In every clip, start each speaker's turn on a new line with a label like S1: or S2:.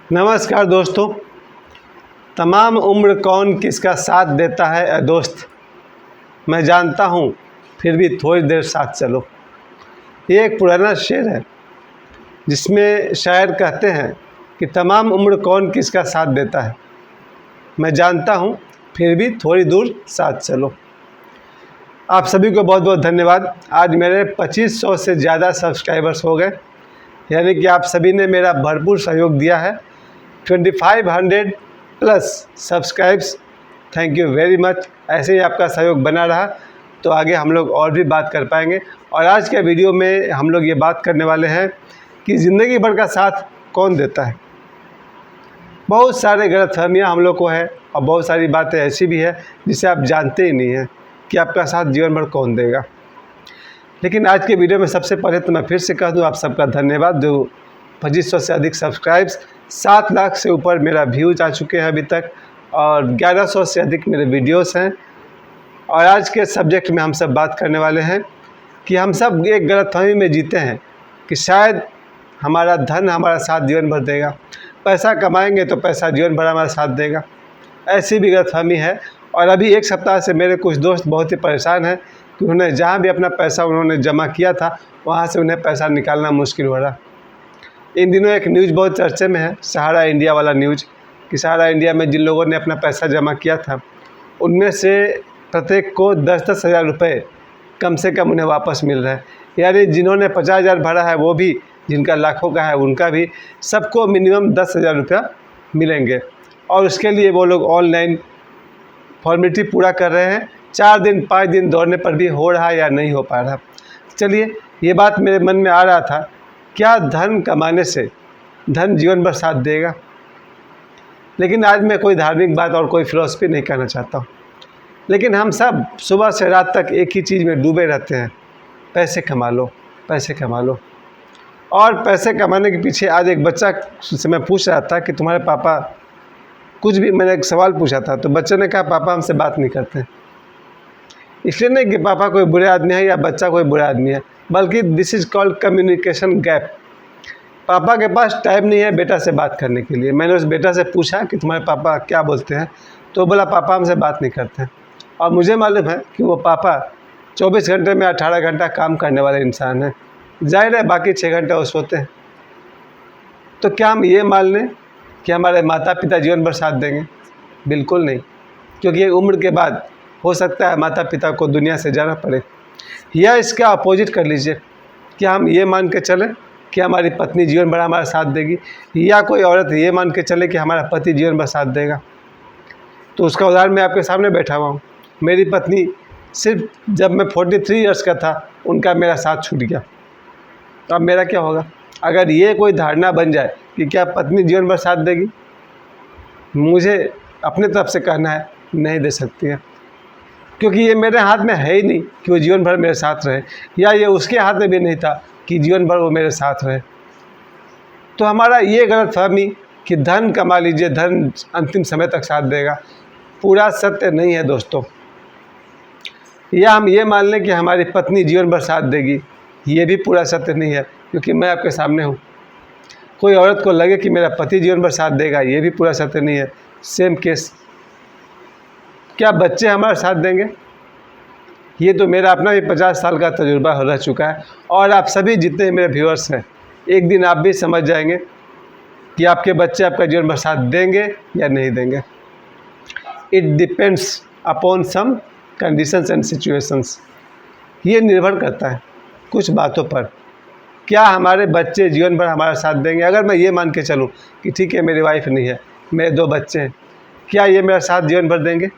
S1: नमस्कार दोस्तों। तमाम उम्र कौन किसका साथ देता है ए दोस्त, मैं जानता हूँ फिर भी थोड़ी देर साथ चलो। ये एक पुराना शेर है जिसमें शायर कहते हैं कि तमाम उम्र कौन किसका साथ देता है, मैं जानता हूँ फिर भी थोड़ी दूर साथ चलो। आप सभी को बहुत बहुत धन्यवाद। आज मेरे 2500 से ज़्यादा सब्सक्राइबर्स हो गए, यानी कि आप सभी ने मेरा भरपूर सहयोग दिया है। 2500 plus subscribes, thank you very much. ऐसे ही आपका सहयोग बना रहा तो आगे हम लोग और भी बात कर पाएंगे। और आज के वीडियो में हम लोग ये बात करने वाले हैं कि ज़िंदगी भर का साथ कौन देता है। बहुत सारे गलतफहमियाँ हम लोग को है और बहुत सारी बातें ऐसी भी है जिसे आप जानते ही नहीं हैं कि आपका साथ जीवन भर कौन देगा। लेकिन आज के वीडियो में सबसे पहले तो मैं फिर से कह दूं, आप सबका धन्यवाद। जो 2500 से अधिक सब्सक्राइब्स, 7 लाख से ऊपर मेरा व्यूज आ चुके हैं अभी तक, और 1100 से अधिक मेरे वीडियोस हैं। और आज के सब्जेक्ट में हम सब बात करने वाले हैं कि हम सब एक गलतफहमी में जीते हैं कि शायद हमारा धन हमारा साथ जीवन भर देगा, पैसा कमाएंगे तो पैसा जीवन भर हमारा साथ देगा। ऐसी भी गलतफहमी है। और अभी एक सप्ताह से मेरे कुछ दोस्त बहुत ही परेशान हैं कि उन्हें जहाँ भी अपना पैसा उन्होंने जमा किया था वहाँ से उन्हें पैसा निकालना मुश्किल हो रहा। इन दिनों एक न्यूज़ बहुत चर्चे में है, सहारा इंडिया वाला न्यूज़, कि सहारा इंडिया में जिन लोगों ने अपना पैसा जमा किया था उनमें से प्रत्येक को 10-10 हज़ार रुपये कम से कम उन्हें वापस मिल रहा है। यानी जिन्होंने 50,000 भरा है वो भी, जिनका लाखों का है उनका भी, सबको मिनिमम 10,000 रुपया मिलेंगे। और उसके लिए वो लोग ऑनलाइन फॉर्मेलिटी पूरा कर रहे हैं। 4 दिन 5 दिन दौड़ने पर भी हो रहा या नहीं हो पा रहा। चलिए, ये बात मेरे मन में आ रहा था, क्या धन कमाने से धन जीवन भर साथ देगा? लेकिन आज मैं कोई धार्मिक बात और कोई फिलॉसफी नहीं कहना चाहता हूँ। लेकिन हम सब सुबह से रात तक एक ही चीज़ में डूबे रहते हैं, पैसे कमा लो, पैसे कमा लो। और पैसे कमाने के पीछे आज एक बच्चा से मैं पूछ रहा था कि तुम्हारे पापा कुछ भी, मैंने एक सवाल पूछा था तो बच्चे ने कहा पापा हमसे बात नहीं करते। इसलिए नहीं कि पापा कोई बुरे आदमी है या बच्चा कोई बुरा आदमी है, बल्कि this is called communication gap. पापा के पास टाइम नहीं है बेटा से बात करने के लिए। मैंने उस बेटा से पूछा कि तुम्हारे पापा क्या बोलते हैं, तो बोला पापा हमसे बात नहीं करते हैं। और मुझे मालूम है कि वो पापा 24 घंटे में 18 घंटा काम करने वाले इंसान हैं। जाहिर है बाकी 6 घंटे वो सोते हैं। तो क्या हम ये मान लें कि हमारे माता पिता जीवन भर साथ देंगे? बिल्कुल नहीं, क्योंकि एक उम्र के बाद हो सकता है माता पिता को दुनिया से जाना पड़े। या इसका अपोजिट कर लीजिए, क्या हम ये मान के चलें कि हमारी पत्नी जीवन भर हमारा साथ देगी, या कोई औरत ये मान के चले कि हमारा पति जीवन भर साथ देगा? तो उसका उदाहरण मैं आपके सामने बैठा हुआ हूँ। मेरी पत्नी सिर्फ जब मैं 43 ईयर्स का था उनका मेरा साथ छूट गया। तो अब मेरा क्या होगा? अगर ये कोई धारणा बन जाए कि क्या पत्नी जीवन भर साथ देगी, मुझे अपने तरफ से कहना है नहीं दे सकती है, क्योंकि ये मेरे हाथ में है ही नहीं कि वो जीवन भर मेरे साथ रहे, या ये उसके हाथ में भी नहीं था कि जीवन भर वो मेरे साथ रहे। तो हमारा ये गलतफहमी कि धन कमा लीजिए, धन अंतिम समय तक साथ देगा, पूरा सत्य नहीं है दोस्तों। या हम ये मान लें कि हमारी पत्नी जीवन भर साथ देगी, ये भी पूरा सत्य नहीं है, क्योंकि मैं आपके सामने हूँ। कोई औरत को लगे कि मेरा पति जीवन भर साथ देगा, ये भी पूरा सत्य नहीं है। सेम केस, क्या बच्चे हमारा साथ देंगे? ये तो मेरा अपना भी 50 साल का तजुर्बा रह चुका है। और आप सभी जितने मेरे व्यूअर्स हैं, एक दिन आप भी समझ जाएंगे कि आपके बच्चे आपका जीवन भर साथ देंगे या नहीं देंगे। It depends upon some conditions and situations. ये निर्भर करता है कुछ बातों पर, क्या हमारे बच्चे जीवन भर हमारा साथ देंगे। अगर मैं ये मान के चलूँ कि ठीक है मेरी वाइफ नहीं है, मेरे 2 बच्चे हैं, क्या ये मेरा साथ जीवन भर देंगे?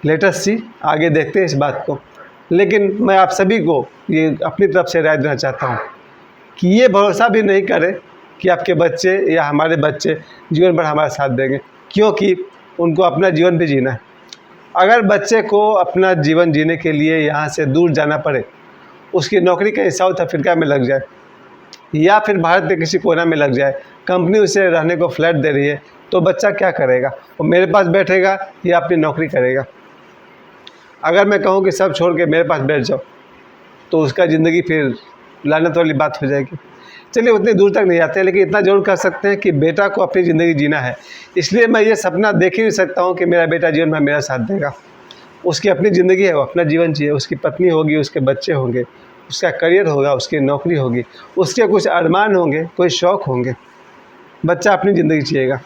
S1: लेट अस सी, आगे देखते हैं इस बात को। लेकिन मैं आप सभी को ये अपनी तरफ से राय देना चाहता हूँ कि ये भरोसा भी नहीं करें कि आपके बच्चे या हमारे बच्चे जीवन भर हमारा साथ देंगे, क्योंकि उनको अपना जीवन भी जीना है। अगर बच्चे को अपना जीवन जीने के लिए यहाँ से दूर जाना पड़े, उसकी नौकरी कहीं साउथ अफ्रीका में लग जाए या फिर भारत के किसी कोना में लग जाए, कंपनी उसे रहने को फ्लैट दे रही है, तो बच्चा क्या करेगा? वो मेरे पास बैठेगा या अपनी नौकरी करेगा? अगर मैं कहूँ कि सब छोड़ के मेरे पास बैठ जाओ, तो उसका ज़िंदगी फिर लानत वाली बात हो जाएगी। चलिए उतनी दूर तक नहीं जाते हैं, लेकिन इतना जरूर कर सकते हैं कि बेटा को अपनी ज़िंदगी जीना है। इसलिए मैं ये सपना देख ही नहीं सकता हूँ कि मेरा बेटा जीवन भर मेरा साथ देगा। उसकी अपनी ज़िंदगी है, वो अपना जीवन जिए, उसकी पत्नी होगी, उसके बच्चे होंगे, उसका करियर होगा, उसकी नौकरी होगी, उसके कुछ अरमान होंगे, कोई शौक़ होंगे। बच्चा अपनी ज़िंदगी जिएगा।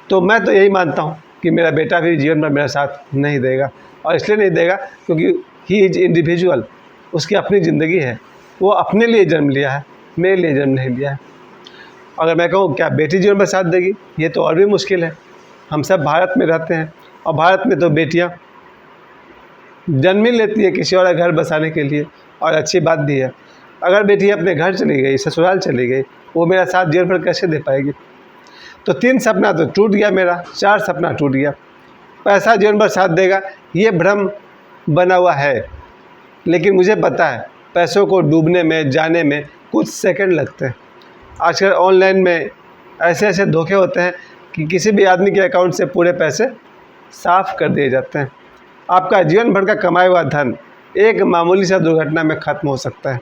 S1: तो मैं तो यही मानता हूँ कि मेरा बेटा भी जीवन भर मेरा साथ नहीं देगा, और इसलिए नहीं देगा क्योंकि ही इज़ इंडिविजुअल, उसकी अपनी ज़िंदगी है, वो अपने लिए जन्म लिया है, मेरे लिए जन्म नहीं लिया है। अगर मैं कहूँ क्या बेटी जीवन भर साथ देगी, ये तो और भी मुश्किल है। हम सब भारत में रहते हैं, और भारत में तो बेटियाँ जन्म ही लेती है किसी और घर बसाने के लिए, और अच्छी बात भी है। अगर बेटी अपने घर चली गई, ससुराल चली गई, वो मेरा साथ जीवन भर कैसे दे पाएगी। तो 3 सपना तो टूट गया मेरा, 4 सपना टूट गया। पैसा जीवन भर साथ देगा, ये भ्रम बना हुआ है, लेकिन मुझे पता है पैसों को डूबने में, जाने में कुछ सेकंड लगते हैं। आजकल ऑनलाइन में ऐसे ऐसे धोखे होते हैं कि किसी भी आदमी के अकाउंट से पूरे पैसे साफ़ कर दिए जाते हैं। आपका जीवन भर का कमाया हुआ धन एक मामूली सा दुर्घटना में ख़त्म हो सकता है।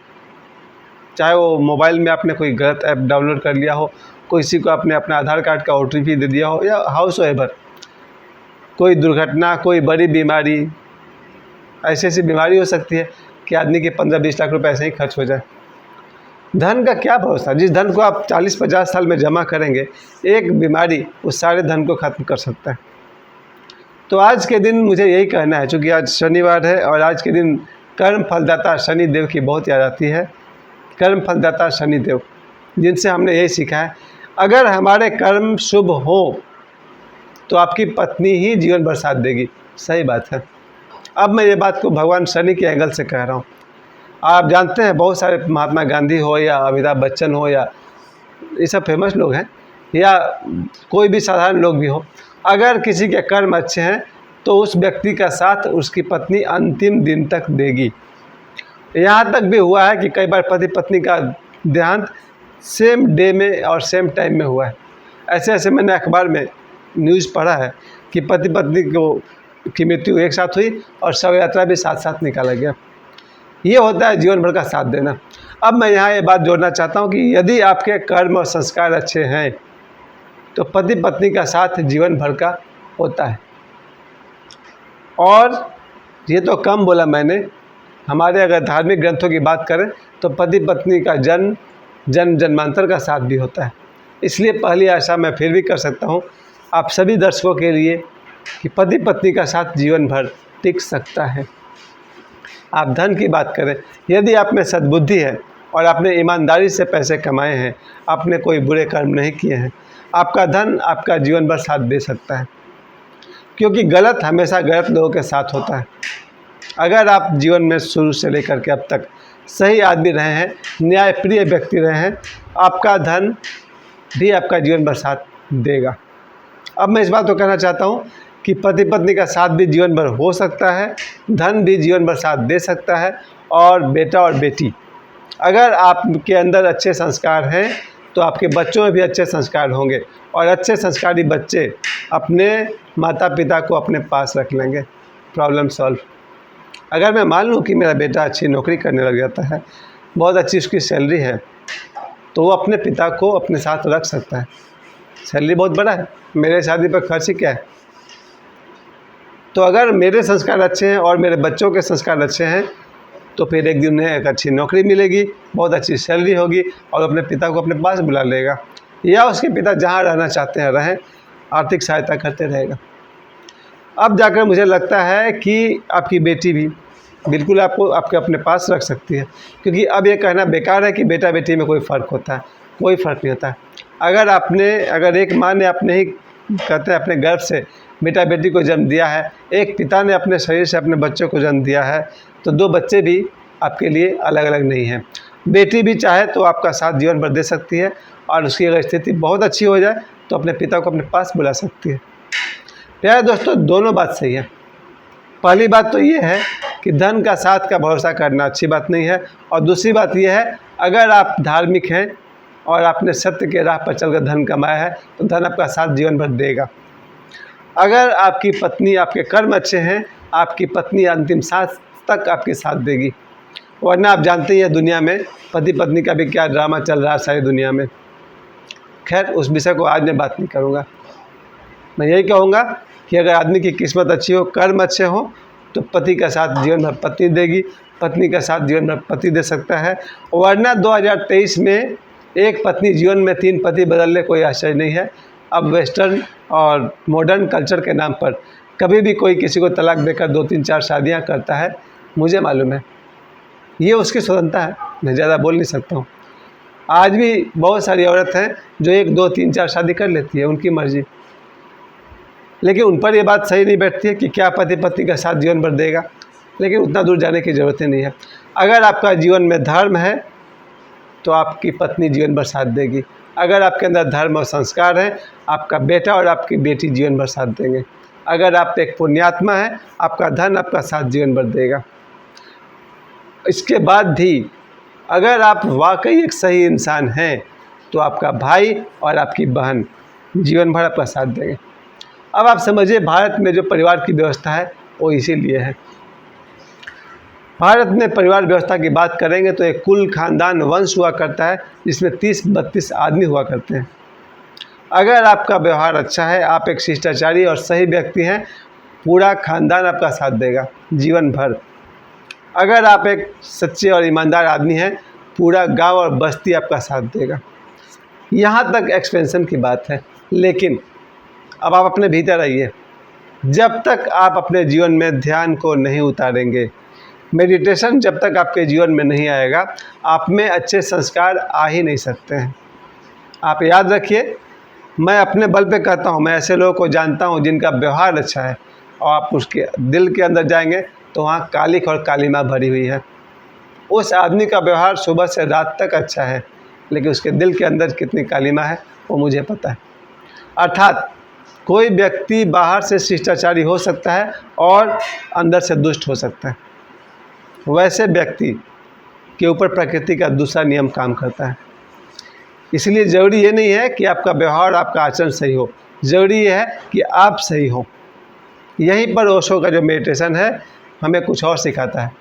S1: चाहे वो मोबाइल में आपने कोई गलत ऐप डाउनलोड कर लिया हो, किसी को आपने अपना आधार कार्ड का OTP दे दिया हो, या हाउस एवर कोई दुर्घटना, कोई बड़ी बीमारी, ऐसी ऐसी बीमारी हो सकती है कि आदमी के 15-20 लाख रुपए ऐसे ही खर्च हो जाए। धन का क्या भरोसा, जिस धन को आप 40-50 साल में जमा करेंगे, एक बीमारी उस सारे धन को ख़त्म कर सकता है। तो आज के दिन मुझे यही कहना है, चूँकि आज शनिवार है और आज के दिन कर्म फलदाता शनि देव की बहुत याद आती है। कर्म फलदाता शनि देव, जिनसे हमने यही सीखा है, अगर हमारे कर्म शुभ हो तो आपकी पत्नी ही जीवन भर साथ देगी। सही बात है। अब मैं ये बात को भगवान शनि के एंगल से कह रहा हूँ। आप जानते हैं बहुत सारे महात्मा गांधी हो या अमिताभ बच्चन हो, या ये सब फेमस लोग हैं, या कोई भी साधारण लोग भी हो, अगर किसी के कर्म अच्छे हैं तो उस व्यक्ति का साथ उसकी पत्नी अंतिम दिन तक देगी। यहाँ तक भी हुआ है कि कई बार पति पत्नी का देहांत सेम डे में और सेम टाइम में हुआ है। ऐसे ऐसे मैंने अखबार में न्यूज़ पढ़ा है कि पति पत्नी की मृत्यु एक साथ हुई और शव यात्रा भी साथ साथ निकाला गया। ये होता है जीवन भर का साथ देना। अब मैं यहाँ ये बात जोड़ना चाहता हूँ कि यदि आपके कर्म और संस्कार अच्छे हैं तो पति पत्नी का साथ जीवन भर का होता है। और ये तो कम बोला मैंने, हमारे अगर धार्मिक ग्रंथों की बात करें तो पति पत्नी का जन्म जन्मांतर का साथ भी होता है। इसलिए पहली आशा मैं फिर भी कर सकता हूँ आप सभी दर्शकों के लिए कि पति पत्नी का साथ जीवन भर टिक सकता है। आप धन की बात करें, यदि आप में सद्बुद्धि है और आपने ईमानदारी से पैसे कमाए हैं, आपने कोई बुरे कर्म नहीं किए हैं, आपका धन आपका जीवन भर साथ दे सकता है। क्योंकि गलत हमेशा गलत लोगों के साथ होता है। अगर आप जीवन में शुरू से लेकर के अब तक सही आदमी रहे हैं, न्यायप्रिय व्यक्ति रहे हैं, आपका धन भी आपका जीवन भर साथ देगा। अब मैं इस बात को कहना चाहता हूँ कि पति पत्नी का साथ भी जीवन भर हो सकता है, धन भी जीवन भर साथ दे सकता है। और बेटा और बेटी, अगर आपके अंदर अच्छे संस्कार हैं तो आपके बच्चों में भी अच्छे संस्कार होंगे, और अच्छे संस्कारी बच्चे अपने माता पिता को अपने पास रख लेंगे। Problem solve. अगर मैं मान लूँ कि मेरा बेटा अच्छी नौकरी करने लग जाता है, बहुत अच्छी उसकी सैलरी है, तो वो अपने पिता को अपने साथ रख सकता है। सैलरी बहुत बड़ा है, मेरे शादी पर खर्च ही क्या है। तो अगर मेरे संस्कार अच्छे हैं और मेरे बच्चों के संस्कार अच्छे हैं तो फिर एक दिन उन्हें एक अच्छी नौकरी मिलेगी, बहुत अच्छी सैलरी होगी, और अपने पिता को अपने पास बुला लेगा, या उसके पिता जहाँ रहना चाहते हैं रहें, आर्थिक सहायता करते रहेगा। अब जाकर मुझे लगता है कि आपकी बेटी भी बिल्कुल आपको आपके अपने पास रख सकती है। क्योंकि अब ये कहना बेकार है कि बेटा बेटी में कोई फ़र्क होता है, कोई फ़र्क नहीं होता है। अगर एक माँ ने अपने ही कहते हैं अपने गर्भ से बेटा बेटी को जन्म दिया है, एक पिता ने अपने शरीर से अपने बच्चों को जन्म दिया है, तो 2 बच्चे भी आपके लिए अलग अलग नहीं हैं। बेटी भी चाहे तो आपका साथ जीवन भर दे सकती है, और उसकी अगर स्थिति बहुत अच्छी हो जाए तो अपने पिता को अपने पास बुला सकती है। प्यारे दोस्तों, दोनों बात सही है। पहली बात तो ये है कि धन का साथ का भरोसा करना अच्छी बात नहीं है, और दूसरी बात ये है अगर आप धार्मिक हैं और आपने सत्य के राह पर चलकर धन कमाया है तो धन आपका साथ जीवन भर देगा। अगर आपकी पत्नी, आपके कर्म अच्छे हैं, आपकी पत्नी अंतिम सांस तक आपके साथ देगी। वरना आप जानते ही हैं दुनिया में पति पत्नी का भी क्या ड्रामा चल रहा है सारी दुनिया में। खैर, उस विषय को आज मैं बात नहीं करूँगा। मैं यही कहूँगा कि अगर आदमी की किस्मत अच्छी हो, कर्म अच्छे हो, तो पति का साथ जीवन भर पत्नी देगी, पत्नी का साथ जीवन भर पति दे सकता है। वरना 2023 में एक पत्नी जीवन में 3 पति बदलने कोई आश्चर्य नहीं है। अब वेस्टर्न और मॉडर्न कल्चर के नाम पर कभी भी कोई किसी को तलाक देकर 2, 3, 4 शादियाँ करता है, मुझे मालूम है, ये उसकी स्वतंत्रता है, मैं ज़्यादा बोल नहीं सकता हूँ। आज भी बहुत सारी औरत हैं जो 1, 2, 3, 4 शादी कर लेती है, उनकी मर्ज़ी। लेकिन उन पर ये बात सही नहीं बैठती है कि क्या पति पत्नी का साथ जीवन भर देगा। लेकिन उतना दूर जाने की ज़रूरत ही नहीं है। अगर आपका जीवन में धर्म है तो आपकी पत्नी जीवन भर साथ देगी। अगर आपके अंदर धर्म और संस्कार है, आपका बेटा और आपकी बेटी जीवन भर साथ देंगे। अगर आप एक पुण्यात्मा है, आपका धन आपका साथ जीवन भर देगा। इसके बाद भी अगर आप वाकई एक सही इंसान हैं तो आपका भाई और आपकी बहन जीवन भर आपका साथ देंगे। अब आप समझिए, भारत में जो परिवार की व्यवस्था है वो इसीलिए है। भारत में परिवार व्यवस्था की बात करेंगे तो एक कुल खानदान वंश हुआ करता है जिसमें 30-32 आदमी हुआ करते हैं। अगर आपका व्यवहार अच्छा है, आप एक शिष्टाचारी और सही व्यक्ति हैं, पूरा खानदान आपका साथ देगा जीवन भर। अगर आप एक सच्चे और ईमानदार आदमी हैं, पूरा गांव और बस्ती आपका साथ देगा। यहाँ तक एक्सपेंशन की बात है। लेकिन अब आप अपने भीतर आइए। जब तक आप अपने जीवन में ध्यान को नहीं उतारेंगे, मेडिटेशन जब तक आपके जीवन में नहीं आएगा, आप में अच्छे संस्कार आ ही नहीं सकते हैं। आप याद रखिए, मैं अपने बल पे कहता हूँ, मैं ऐसे लोगों को जानता हूँ जिनका व्यवहार अच्छा है और आप उसके दिल के अंदर जाएंगे तो वहाँ कालिख और कालीमा भरी हुई है। उस आदमी का व्यवहार सुबह से रात तक अच्छा है, लेकिन उसके दिल के अंदर कितनी कालीमा है वो मुझे पता है। अर्थात कोई व्यक्ति बाहर से शिष्टाचारी हो सकता है और अंदर से दुष्ट हो सकता है। वैसे व्यक्ति के ऊपर प्रकृति का दूसरा नियम काम करता है। इसलिए ज़रूरी ये नहीं है कि आपका व्यवहार, आपका आचरण सही हो, ज़रूरी ये है कि आप सही हो। यहीं पर ओशो का जो मेडिटेशन है हमें कुछ और सिखाता है।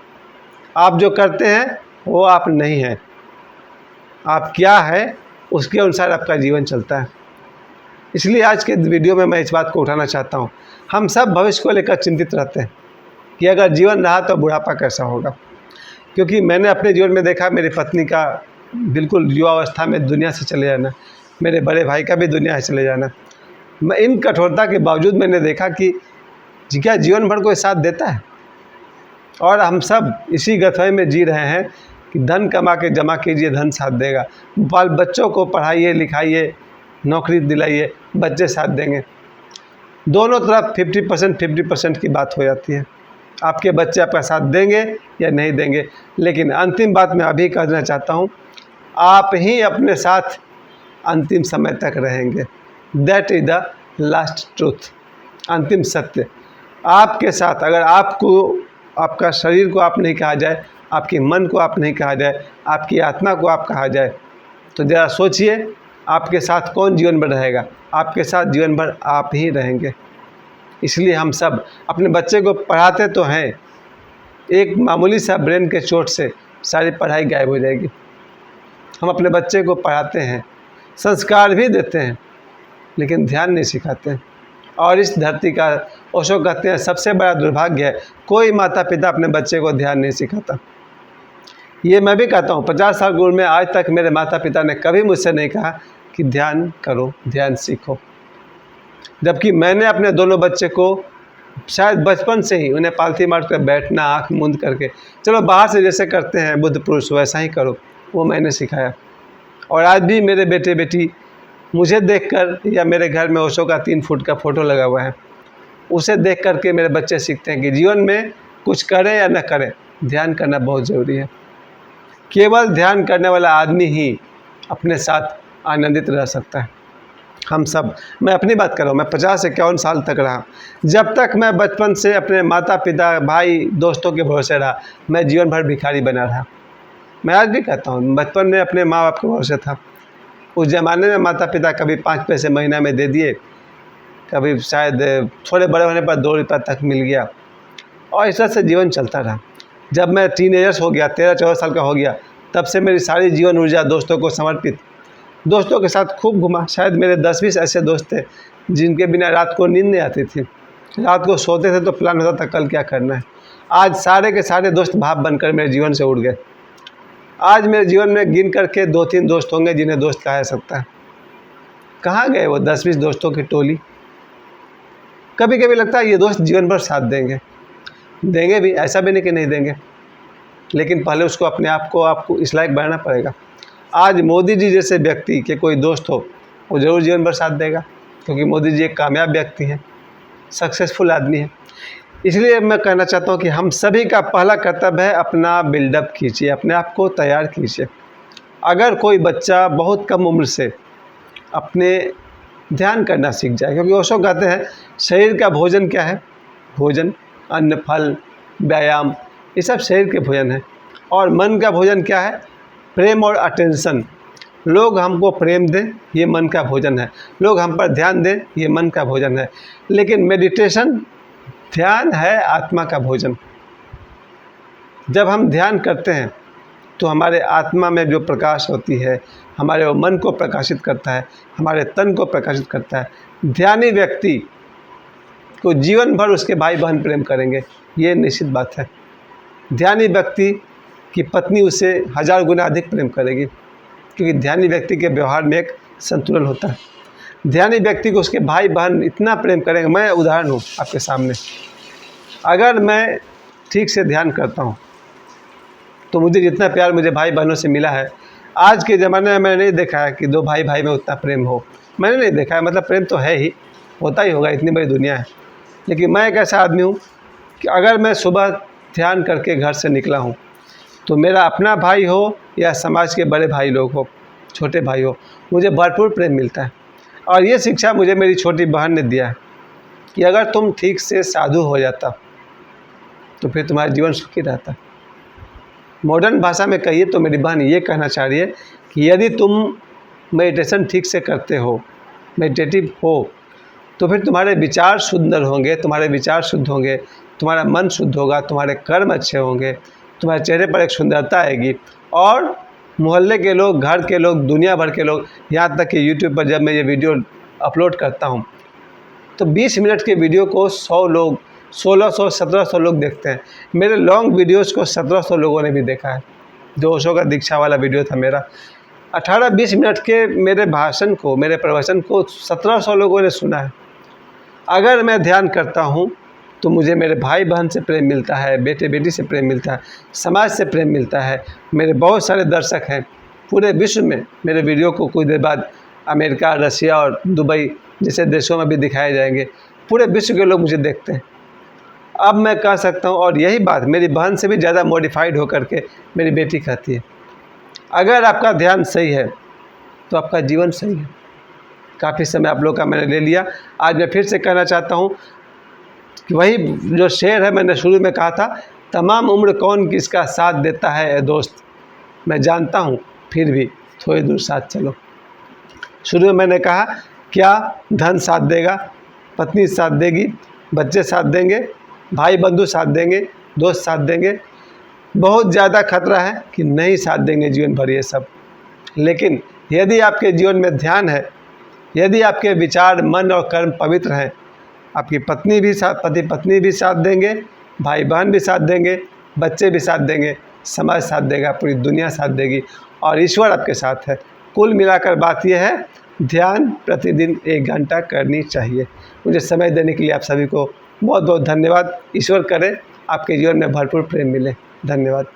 S1: आप जो करते हैं वो आप नहीं हैं, आप क्या है उसके अनुसार आपका जीवन चलता है। इसलिए आज के वीडियो में मैं इस बात को उठाना चाहता हूँ। हम सब भविष्य को लेकर चिंतित रहते हैं कि अगर जीवन रहा तो बुढ़ापा कैसा होगा। क्योंकि मैंने अपने जीवन में देखा, मेरी पत्नी का बिल्कुल युवावस्था में दुनिया से चले जाना, मेरे बड़े भाई का भी दुनिया से चले जाना। मैं इन कठोरता के बावजूद मैंने देखा कि क्या जीवन भर कोई साथ देता है। और हम सब इसी गथवे में जी रहे हैं कि धन कमा के जमा कीजिए, धन साथ देगा। बाल बच्चों को पढ़ाइए, लिखाइए, नौकरी दिलाइए, बच्चे साथ देंगे। दोनों तरफ 50% की बात हो जाती है। आपके बच्चे आपका साथ देंगे या नहीं देंगे। लेकिन अंतिम बात मैं अभी कहना चाहता हूँ, आप ही अपने साथ अंतिम समय तक रहेंगे। That is the last truth, अंतिम सत्य। आपके साथ अगर आपको, आपका शरीर को आप नहीं कहा जाए, आपके मन को आप नहीं कहा जाए, आपकी आत्मा को आप कहा जाए, तो ज़रा सोचिए आपके साथ कौन जीवन भर रहेगा। आपके साथ जीवन भर आप ही रहेंगे। इसलिए हम सब अपने बच्चे को पढ़ाते तो हैं, एक मामूली सा ब्रेन के चोट से सारी पढ़ाई गायब हो जाएगी। हम अपने बच्चे को पढ़ाते हैं, संस्कार भी देते हैं, लेकिन ध्यान नहीं सिखाते हैं। और इस धरती का, ओशो कहते हैं, सबसे बड़ा दुर्भाग्य है कोई माता पिता अपने बच्चे को ध्यान नहीं सिखाता। ये मैं भी कहता हूँ, 50 साल की उम्र में आज तक मेरे माता पिता ने कभी मुझसे नहीं कहा कि ध्यान करो, ध्यान सीखो। जबकि मैंने अपने दोनों बच्चे को शायद बचपन से ही उन्हें पालथी मार कर बैठना, आँख मूंद करके, चलो बाहर से जैसे करते हैं बुद्ध पुरुष वैसा ही करो, वो मैंने सिखाया। और आज भी मेरे बेटे बेटी मुझे देखकर, या मेरे घर में ओशो का 3 फुट का फ़ोटो लगा हुआ है, उसे देख करके मेरे बच्चे सीखते हैं कि जीवन में कुछ करें या न करें, ध्यान करना बहुत ज़रूरी है। केवल ध्यान करने वाला आदमी ही अपने साथ आनंदित रह सकता है। हम सब, मैं अपनी बात कर रहा हूँ, मैं 50-51 साल तक रहा। जब तक मैं बचपन से अपने माता पिता, भाई, दोस्तों के भरोसे रहा, मैं जीवन भर भिखारी बना रहा। मैं आज भी कहता हूँ, बचपन में अपने माँ बाप के भरोसे था। उस ज़माने में माता पिता कभी 5 पैसे महीना में दे दिए, कभी शायद थोड़े बड़े होने पर 2 रुपये तक मिल गया, और इस तरह से जीवन चलता रहा। जब मैं टीनेजर्स हो गया, 13-14 साल का हो गया, तब से मेरी सारी जीवन ऊर्जा दोस्तों को समर्पित। दोस्तों के साथ खूब घूमा। शायद मेरे 10-20 ऐसे दोस्त थे जिनके बिना रात को नींद नहीं आती थी। रात को सोते थे तो प्लान होता था कल क्या करना है। आज सारे के सारे दोस्त भाप बनकर मेरे जीवन से उड़ गए। आज मेरे जीवन में गिन करके 2-3 दोस्त होंगे जिन्हें दोस्त कहा जा सकता है। कहाँ गए वो 10-20 दोस्तों की टोली? कभी कभी लगता है ये दोस्त जीवन भर साथ देंगे भी, ऐसा भी नहीं कि नहीं देंगे, लेकिन पहले उसको अपने आप को आपको इस लायक बनाना पड़ेगा। आज मोदी जी जैसे व्यक्ति के कोई दोस्त हो, वो ज़रूर जीवन भर साथ देगा, क्योंकि मोदी जी एक कामयाब व्यक्ति हैं, सक्सेसफुल आदमी है। इसलिए मैं कहना चाहता हूँ कि हम सभी का पहला कर्तव्य है अपना बिल्डअप कीजिए, अपने आप को तैयार कीजिए। अगर कोई बच्चा बहुत कम उम्र से अपने ध्यान करना सीख जाए, क्योंकि ओशो कहते हैं शरीर का भोजन क्या है? भोजन, अन्न, फल, व्यायाम, ये सब शरीर के भोजन है। और मन का भोजन क्या है? प्रेम और अटेंशन। लोग हमको प्रेम दें, ये मन का भोजन है। लोग हम पर ध्यान दें, ये मन का भोजन है। लेकिन मेडिटेशन, ध्यान है आत्मा का भोजन। जब हम ध्यान करते हैं तो हमारे आत्मा में जो प्रकाश होती है, हमारे वो मन को प्रकाशित करता है, हमारे तन को प्रकाशित करता है। ध्यानी व्यक्ति को जीवन भर उसके भाई बहन प्रेम करेंगे, ये निश्चित बात है। ध्यानी व्यक्ति की पत्नी उसे 1000 गुना अधिक प्रेम करेगी, क्योंकि ध्यानी व्यक्ति के व्यवहार में एक संतुलन होता है। ध्यानी व्यक्ति को उसके भाई बहन इतना प्रेम करेंगे। मैं उदाहरण हूँ आपके सामने। अगर मैं ठीक से ध्यान करता हूँ तो मुझे जितना प्यार मुझे भाई बहनों से मिला है, आज के ज़माने में मैंने नहीं देखा है कि 2 भाई भाई में उतना प्रेम हो। मैंने नहीं देखा है, मतलब प्रेम तो है ही, होता ही होगा, इतनी बड़ी दुनिया है। लेकिन मैं एक ऐसा आदमी हूँ कि अगर मैं सुबह ध्यान करके घर से निकला हूँ तो मेरा अपना भाई हो या समाज के बड़े भाई लोग हो, छोटे भाई हो, मुझे भरपूर प्रेम मिलता है। और ये शिक्षा मुझे मेरी छोटी बहन ने दिया है कि अगर तुम ठीक से साधु हो जाता तो फिर तुम्हारा जीवन सुखी रहता। मॉडर्न भाषा में कहिए तो मेरी बहन ये कहना चाह रही है कि यदि तुम मेडिटेशन ठीक से करते हो, मेडिटेटिव हो, तो फिर तुम्हारे विचार सुंदर होंगे, तुम्हारे विचार शुद्ध होंगे, तुम्हारा मन शुद्ध होगा, तुम्हारे कर्म अच्छे होंगे, तुम्हारे चेहरे पर एक सुंदरता आएगी। और मोहल्ले के लोग, घर के लोग, दुनिया भर के लोग, यहाँ तक कि यूट्यूब पर जब मैं ये वीडियो अपलोड करता हूँ तो 20 मिनट के वीडियो को 100 लोग, 1600, 1700 लोग देखते हैं। मेरे लॉन्ग वीडियोस को 1700 लोगों ने भी देखा है। जो ओशो का दीक्षा वाला वीडियो था मेरा, 18-20 मिनट के मेरे भाषण को, मेरे प्रवचन को 1700 लोगों ने सुना है। अगर मैं ध्यान करता हूँ तो मुझे मेरे भाई बहन से प्रेम मिलता है, बेटे बेटी से प्रेम मिलता है, समाज से प्रेम मिलता है। मेरे बहुत सारे दर्शक हैं पूरे विश्व में। मेरे वीडियो को कुछ देर बाद अमेरिका, रसिया और दुबई जैसे देशों में भी दिखाए जाएंगे। पूरे विश्व के लोग मुझे देखते हैं। अब मैं कह सकता हूँ, और यही बात मेरी बहन से भी ज़्यादा मॉडिफाइड होकर के मेरी बेटी कहती है, अगर आपका ध्यान सही है तो आपका जीवन सही है। काफ़ी समय आप लोग का मैंने ले लिया। आज मैं फिर से कहना चाहता हूँ कि वही जो शेर है मैंने शुरू में कहा था, तमाम उम्र कौन किसका साथ देता है ए दोस्त, मैं जानता हूँ फिर भी थोड़ी दूर साथ चलो। शुरू में मैंने कहा क्या धन साथ देगा, पत्नी साथ देगी, बच्चे साथ देंगे, भाई बंधु साथ देंगे, दोस्त साथ देंगे। बहुत ज़्यादा खतरा है कि नहीं साथ देंगे जीवन भर ये सब। लेकिन यदि आपके जीवन में ध्यान है, यदि आपके विचार, मन और कर्म पवित्र हैं, आपकी पत्नी भी साथ, पति पत्नी भी साथ देंगे, भाई बहन भी साथ देंगे, बच्चे भी साथ देंगे, समाज साथ देगा, पूरी दुनिया साथ देगी और ईश्वर आपके साथ है। कुल मिलाकर बात यह है, ध्यान प्रतिदिन 1 घंटा करनी चाहिए। मुझे समय देने के लिए आप सभी को बहुत बहुत धन्यवाद। ईश्वर करे आपके जीवन में भरपूर प्रेम मिले। धन्यवाद।